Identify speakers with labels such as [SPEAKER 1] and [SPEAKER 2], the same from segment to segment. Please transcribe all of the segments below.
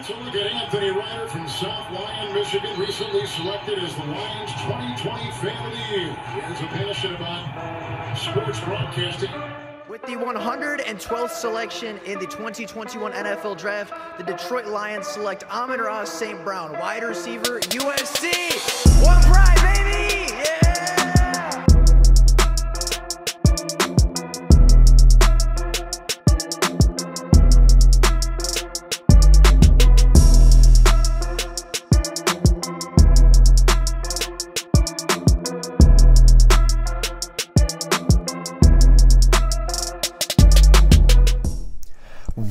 [SPEAKER 1] Let's look at Anthony Ryder from South Lyon, Michigan, recently selected as the Lions 2020 Fan of the Year. He has a passion about sports broadcasting.
[SPEAKER 2] With the 112th selection in the 2021 NFL Draft, the Detroit Lions select Amon-Ra St. Brown, wide receiver, USC. One pride, baby! Yeah!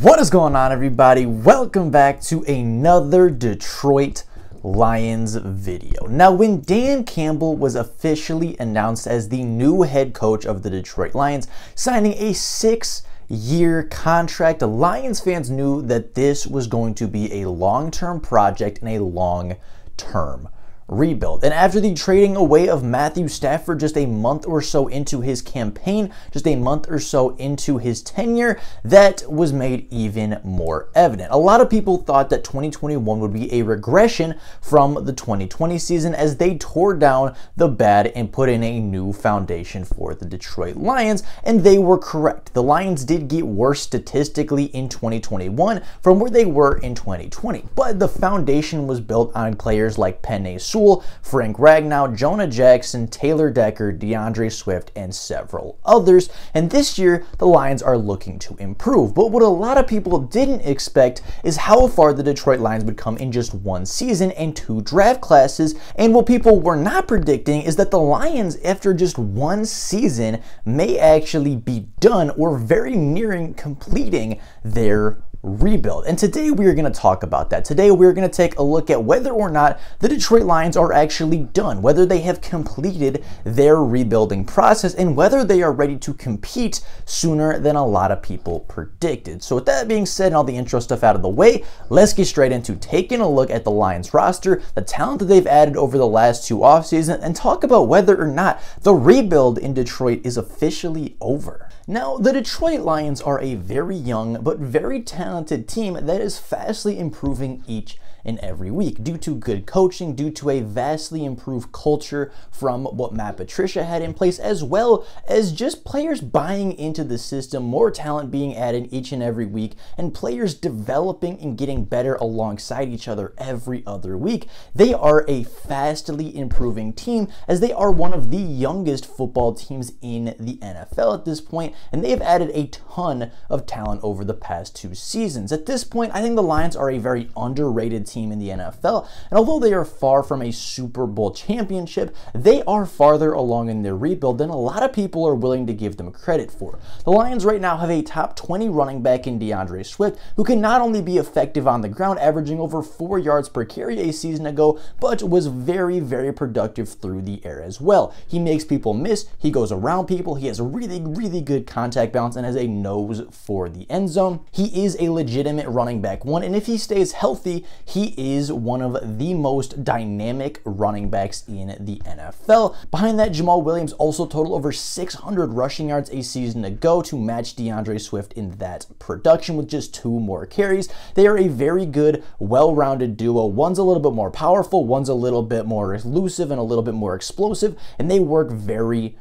[SPEAKER 3] What is going on, everybody? Welcome back to another Detroit Lions video. Now, when Dan Campbell was officially announced as the new head coach of the Detroit Lions, signing a 6-year contract, Lions fans knew that this was going to be a long-term project and a long-term rebuild. And after the trading away of Matthew Stafford just a month or so into his campaign, just a month or so into his tenure, that was made even more evident. A lot of people thought that 2021 would be a regression from the 2020 season as they tore down the bad and put in a new foundation for the Detroit Lions, and they were correct. The Lions did get worse statistically in 2021 from where they were in 2020, but the foundation was built on players like Penei Sewell, Frank Ragnow, Jonah Jackson, Taylor Decker, DeAndre Swift, and several others. And this year, the Lions are looking to improve. But what a lot of people didn't expect is how far the Detroit Lions would come in just one season and 2 draft classes. And what people were not predicting is that the Lions, after just one season, may actually be done or very nearing completing their rebuild. And today we are going to talk about that. Today we're going to take a look at whether or not the Detroit Lions are actually done, whether they have completed their rebuilding process, and whether they are ready to compete sooner than a lot of people predicted. So with that being said and all the intro stuff out of the way, let's get straight into taking a look at the Lions roster, the talent that they've added over the last 2 offseasons, and talk about whether or not the rebuild in Detroit is officially over. Now, the Detroit Lions are a very young but very talented team that is fastly improving each and every week due to good coaching, due to a vastly improved culture from what Matt Patricia had in place, as well as just players buying into the system, more talent being added each and every week, and players developing and getting better alongside each other every other week. They are a fastly improving team as they are one of the youngest football teams in the NFL at this point, and they have added a ton of talent over the past 2 seasons. At this point, I think the Lions are a very underrated team in the NFL, and although they are far from a Super Bowl championship, they are farther along in their rebuild than a lot of people are willing to give them credit for. The Lions right now have a top 20 running back in DeAndre Swift, who can not only be effective on the ground, averaging over 4 yards per carry a season ago, but was very, very productive through the air as well. He makes people miss, he goes around people, he has a really, really good contact balance, and has a nose for the end zone. He is a legitimate running back 1, and if he stays healthy, he is one of the most dynamic running backs in the NFL. Behind that, Jamal Williams also totaled over 600 rushing yards a season ago to match DeAndre Swift in that production with just 2 more carries. They are a very good, well-rounded duo. One's a little bit more powerful, one's a little bit more elusive and a little bit more explosive, and they work very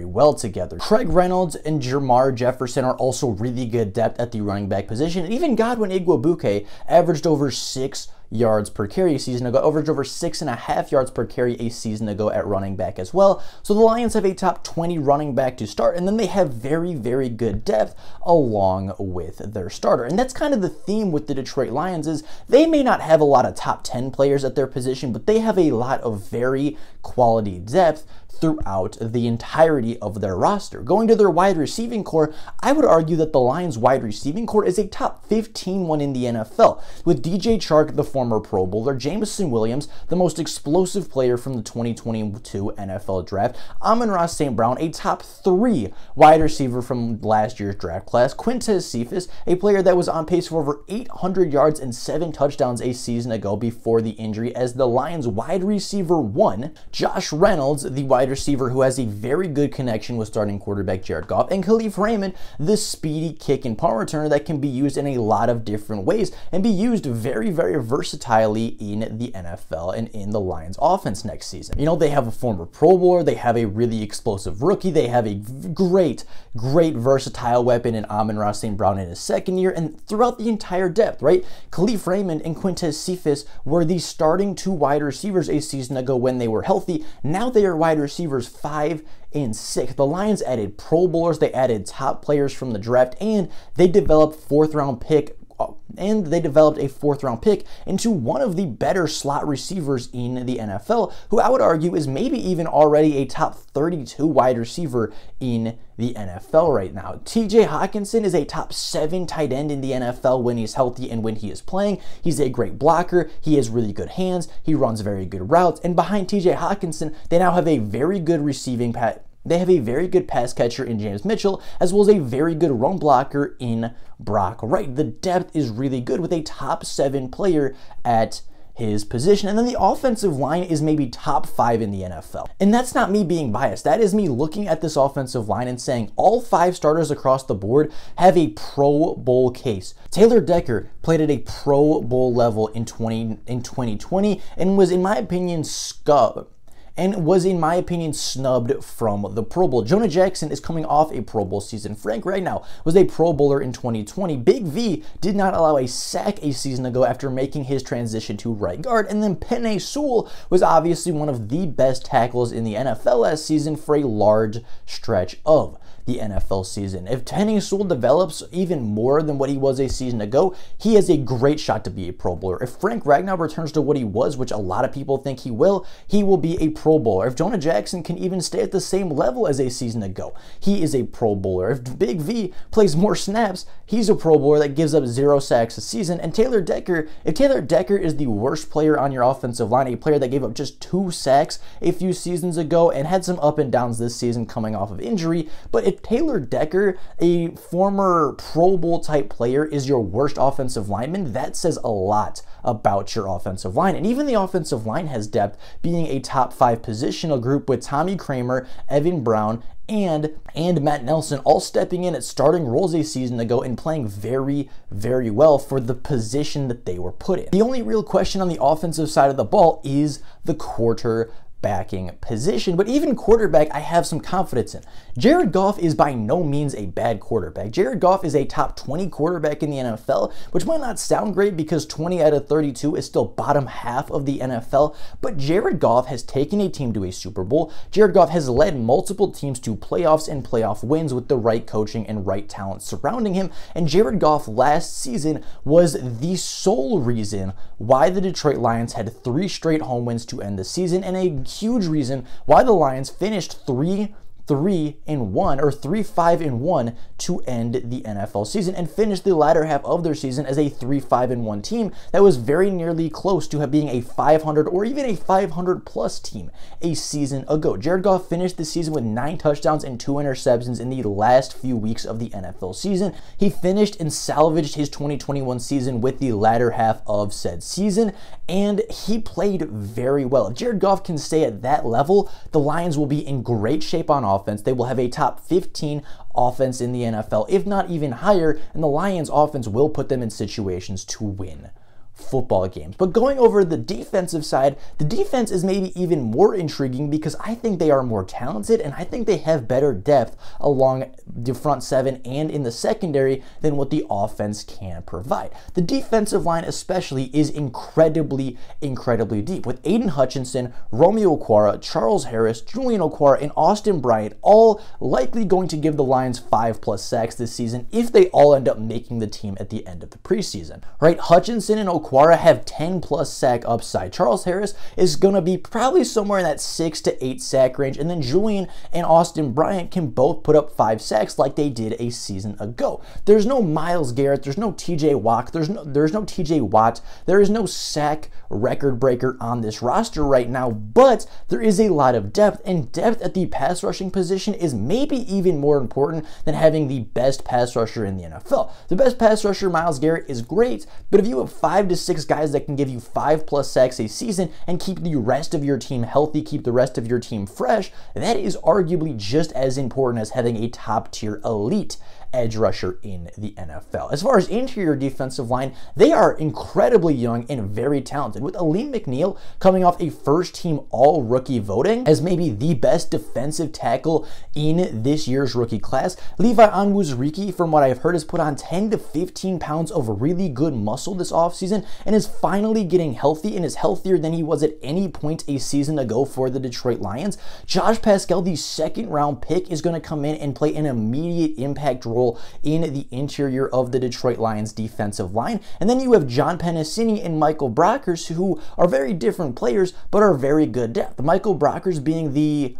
[SPEAKER 3] well together. Craig Reynolds and Jermar Jefferson are also really good depth at the running back position, and even Godwin Igwebuike averaged over 6 yards per carry a season ago, averaged over 6.5 yards per carry a season ago at running back as well. So the Lions have a top 20 running back to start, and then they have very, very good depth along with their starter. And that's kind of the theme with the Detroit Lions is they may not have a lot of top 10 players at their position, but they have a lot of very quality depth throughout the entirety of their roster. Going to their wide receiving core, I would argue that the Lions wide receiving core is a top 15 one in the NFL, with DJ Chark, the former Pro Bowler, Jameson Williams, the most explosive player from the 2022 NFL Draft, Amon-Ra St. Brown, a top 3 wide receiver from last year's draft class, Quintez Cephus, a player that was on pace for over 800 yards and 7 touchdowns a season ago before the injury as the Lions wide receiver 1, Josh Reynolds, the wide wide receiver who has a very good connection with starting quarterback Jared Goff, and Kalif Raymond, the speedy kick and punt returner that can be used in a lot of different ways and be used very, very versatilely in the NFL and in the Lions offense next season. You know, they have a former Pro Bowler, they have a really explosive rookie, they have a great versatile weapon in Amon-Ra St. Brown in his second year, and throughout the entire depth, right? Kalif Raymond and Quintez Cephas were the starting 2 wide receivers a season ago when they were healthy. Now they are wide receivers 5 and 6. The Lions added Pro Bowlers, they added top players from the draft, and they developed a 4th round pick into one of the better slot receivers in the NFL, who I would argue is maybe even already a top 32 wide receiver in the NFL right now. TJ Hockenson is a top 7 tight end in the NFL when he's healthy and when he is playing. He's a great blocker. He has really good hands. He runs very good routes. And behind TJ Hockenson, they now have a very good They have a very good pass catcher in James Mitchell, as well as a very good run blocker in Brock Wright. The depth is really good with a top 7 player at his position. And then the offensive line is maybe top 5 in the NFL. And that's not me being biased. That is me looking at this offensive line and saying all 5 starters across the board have a Pro Bowl case. Taylor Decker played at a Pro Bowl level in 2020 and was, in my opinion, snubbed from the Pro Bowl. Jonah Jackson is coming off a Pro Bowl season. Frank Ragnow was a Pro Bowler in 2020. Big V did not allow a sack a season ago after making his transition to right guard. And then Penei Sewell was obviously one of the best tackles in the NFL last season for a large stretch of the NFL season. If Penei Sewell develops even more than what he was a season ago, he has a great shot to be a Pro Bowler. If Frank Ragnow returns to what he was, which a lot of people think he will be a Pro Bowler. If Jonah Jackson can even stay at the same level as a season ago, he is a Pro Bowler. If Big V plays more snaps, he's a Pro Bowler that gives up 0 sacks a season. And Taylor Decker, if Taylor Decker is the worst player on your offensive line, a player that gave up just 2 sacks a few seasons ago and had some up and downs this season coming off of injury, but if Taylor Decker, a former Pro Bowl type player, is your worst offensive lineman, that says a lot about your offensive line. And even the offensive line has depth, being a top 5 positional group with Tommy Kramer, Evan Brown, and Matt Nelson all stepping in at starting roles a season ago and playing very, very well for the position that they were put in. The only real question on the offensive side of the ball is the quarterbacking position, but even quarterback I have some confidence in. Jared Goff is by no means a bad quarterback. Jared Goff is a top 20 quarterback in the NFL, which might not sound great because 20 out of 32 is still bottom half of the NFL, but Jared Goff has taken a team to a Super Bowl. Jared Goff has led multiple teams to playoffs and playoff wins with the right coaching and right talent surrounding him, and Jared Goff last season was the sole reason why the Detroit Lions had 3 straight home wins to end the season, and a huge reason why the Lions finished 3-5-1 to end the NFL season and finished the latter half of their season as a 3-5-1 team that was very nearly close to being a 500 or even a 500 plus team a season ago. Jared Goff finished the season with 9 touchdowns and 2 interceptions in the last few weeks of the NFL season. He finished and salvaged his 2021 season with the latter half of said season, and he played very well. If Jared Goff can stay at that level, the Lions will be in great shape on offense. They will have a top 15 offense in the NFL, if not even higher, and the Lions offense will put them in situations to win football games. But going over the defensive side, the defense is maybe even more intriguing because I think they are more talented and I think they have better depth along the front 7 and in the secondary than what the offense can provide. The defensive line especially is incredibly deep, with Aiden Hutchinson, Romeo Okwara, Charles Harris, Julian Okwara, and Austin Bryant all likely going to give the Lions 5+ sacks this season if they all end up making the team at the end of the preseason. Right? Hutchinson and Okwara have 10+ sack upside. Charles Harris is going to be probably somewhere in that 6 to 8 sack range, and then Julian and Austin Bryant can both put up 5 sacks like they did a season ago. There's no Myles Garrett, there's no TJ Watt, there's no TJ Watt, there is no sack record breaker on this roster right now, but there is a lot of depth, and depth at the pass rushing position is maybe even more important than having the best pass rusher in the NFL. The best pass rusher, Myles Garrett, is great, but if you have 5 to 6 guys that can give you 5+ sacks a season and keep the rest of your team healthy, keep the rest of your team fresh, that is arguably just as important as having a top-tier elite edge rusher in the NFL. As far as interior defensive line, they are incredibly young and very talented, with Aleem McNeill coming off a first-team all-rookie voting as maybe the best defensive tackle in this year's rookie class. Levi Onwuzurike, from what I've heard, has put on 10 to 15 pounds of really good muscle this offseason and is finally getting healthy and is healthier than he was at any point a season ago for the Detroit Lions. Josh Paschal, the second-round pick, is going to come in and play an immediate impact role in the interior of the Detroit Lions defensive line. And then you have John Penisini and Michael Brockers, who are very different players, but are very good depth. Michael Brockers being the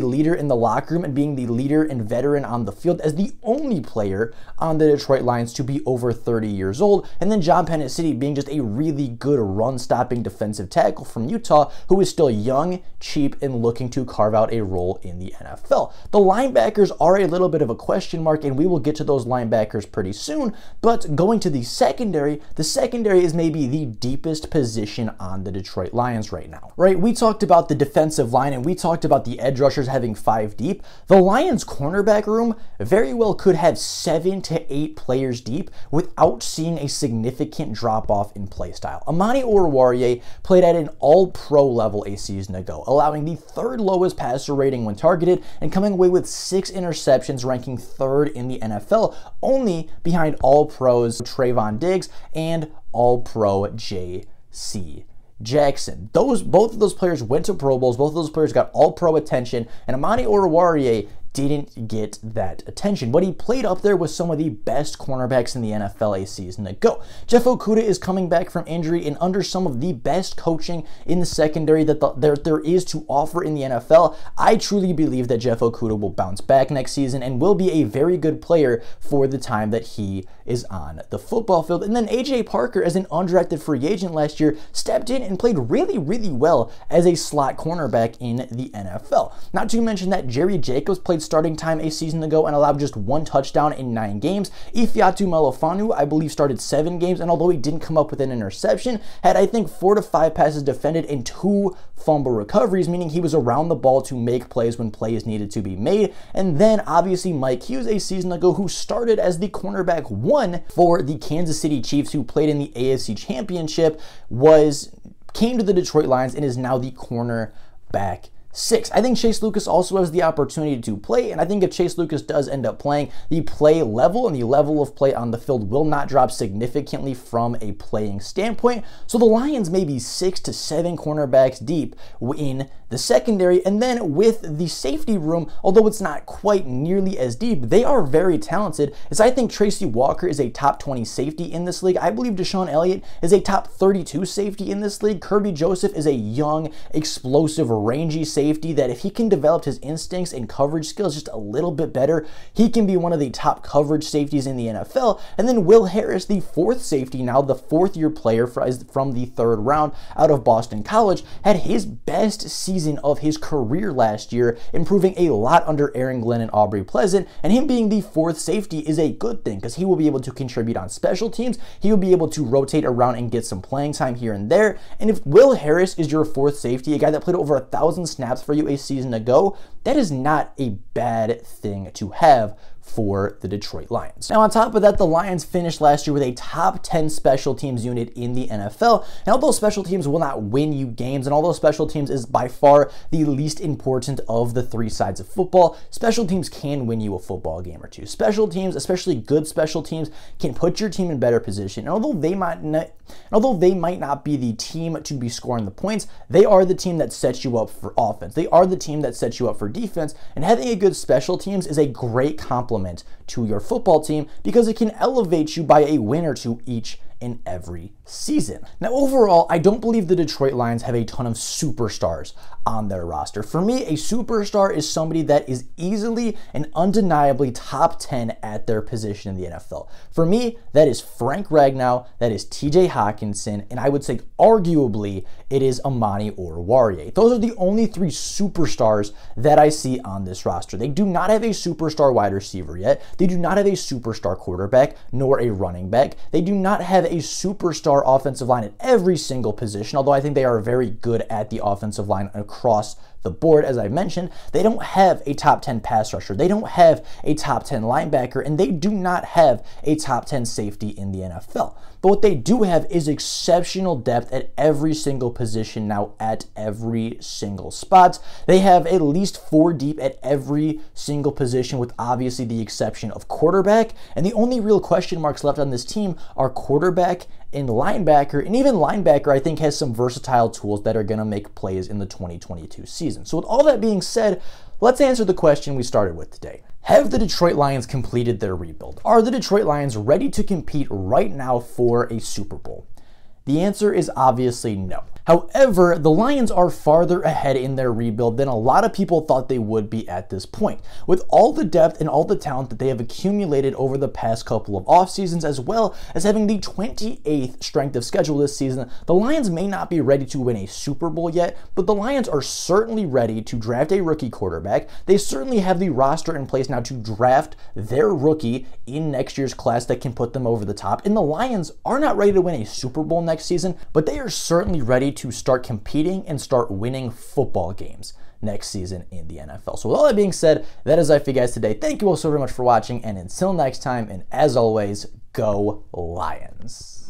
[SPEAKER 3] leader in the locker room and being the leader and veteran on the field as the only player on the Detroit Lions to be over 30 years old. And then John Penisini being just a really good run-stopping defensive tackle from Utah who is still young, cheap, and looking to carve out a role in the NFL. The linebackers are a little bit of a question mark, and we will get to those linebackers pretty soon. But going to the secondary is maybe the deepest position on the Detroit Lions right now. Right? We talked about the defensive line, and we talked about the edge rushers having 5 deep. The Lions cornerback room very well could have 7 to 8 players deep without seeing a significant drop off in play style. Amani Oruwariye played at an all-pro level a season ago, allowing the 3rd lowest passer rating when targeted and coming away with 6 interceptions, ranking 3rd in the NFL, only behind all-pros Trayvon Diggs and all-pro J.C. Jackson. Both of those players went to Pro Bowls. Both of those players got all-pro attention, and Amani Oruwariye didn't get that attention, but he played up there with some of the best cornerbacks in the NFL a season ago. Jeff Okudah is coming back from injury and under some of the best coaching in the secondary that there is to offer in the NFL. I truly believe that Jeff Okudah will bounce back next season and will be a very good player for the time that he is on the football field. And then AJ Parker, as an undrafted free agent last year, stepped in and played really, really well as a slot cornerback in the NFL. Not to mention that Jerry Jacobs played starting time a season ago and allowed just 1 touchdown in 9 games. Ifeatu Melifonwu, I believe, started 7 games, and although he didn't come up with an interception, had, I think, 4 to 5 passes defended and 2 fumble recoveries, meaning he was around the ball to make plays when plays needed to be made. And then, obviously, Mike Hughes a season ago, who started as the cornerback 1 for the Kansas City Chiefs, who played in the AFC Championship, came to the Detroit Lions and is now the cornerback 6. I think Chase Lucas also has the opportunity to play, and I think if Chase Lucas does end up playing, the play level and the level of play on the field will not drop significantly from a playing standpoint. So the Lions may be 6 to 7 cornerbacks deep in the secondary, and then with the safety room, although it's not quite nearly as deep, they are very talented, as I think Tracy Walker is a top 20 safety in this league. I believe Deshaun Elliott is a top 32 safety in this league. Kirby Joseph is a young, explosive, rangy safety that if he can develop his instincts and coverage skills just a little bit better, he can be one of the top coverage safeties in the NFL. And then Will Harris, the 4th safety, now the 4th-year player from the 3rd round out of Boston College, had his best season of his career last year, improving a lot under Aaron Glenn and Aubrey Pleasant, and him being the 4th safety is a good thing because he will be able to contribute on special teams. He will be able to rotate around and get some playing time here and there. And if Will Harris is your 4th safety, a guy that played over 1,000 snaps for you a season ago, that is not a bad thing to have for the Detroit Lions. Now, on top of that, the Lions finished last year with a top 10 special teams unit in the NFL. And although special teams will not win you games, and although special teams is by far the least important of the 3 sides of football, special teams can win you a football game or 2. Special teams, especially good special teams, can put your team in better position. And although they might not be the team to be scoring the points, they are the team that sets you up for offense. They are the team that sets you up for defense. And having a good special teams is a great complement to your football team because it can elevate you by a win or 2 each and every season. Now, overall, I don't believe the Detroit Lions have a ton of superstars on their roster. For me, a superstar is somebody that is easily and undeniably top 10 at their position in the NFL. For me, that is Frank Ragnow, that is TJ Hawkinson, and I would say arguably it is Amani Oruwariye. Those are the only 3 superstars that I see on this roster. They do not have a superstar wide receiver yet. They do not have a superstar quarterback, nor a running back. They do not have a a superstar offensive line at every single position, although I think they are very good at the offensive line across the board. As I mentioned, they don't have a top 10 pass rusher. They don't have a top 10 linebacker, and they do not have a top 10 safety in the NFL. But what they do have is exceptional depth at every single position now, at every single spot. They have at least 4 deep at every single position, with obviously the exception of quarterback. And the only real question marks left on this team are quarterback and linebacker, and even linebacker I think has some versatile tools that are going to make plays in the 2022 season. So with all that being said, let's answer the question we started with today. Have the Detroit Lions completed their rebuild? Are the Detroit Lions ready to compete right now for a Super Bowl? The answer is obviously no. However, the Lions are farther ahead in their rebuild than a lot of people thought they would be at this point. With all the depth and all the talent that they have accumulated over the past couple of off seasons, as well as having the 28th strength of schedule this season, the Lions may not be ready to win a Super Bowl yet, but the Lions are certainly ready to draft a rookie quarterback. They certainly have the roster in place now to draft their rookie in next year's class that can put them over the top. And the Lions are not ready to win a Super Bowl next season, but they are certainly ready to start competing and start winning football games next season in the NFL. So with all that being said, that is it for you guys today. Thank you all so very much for watching, and until next time, and as always, go Lions.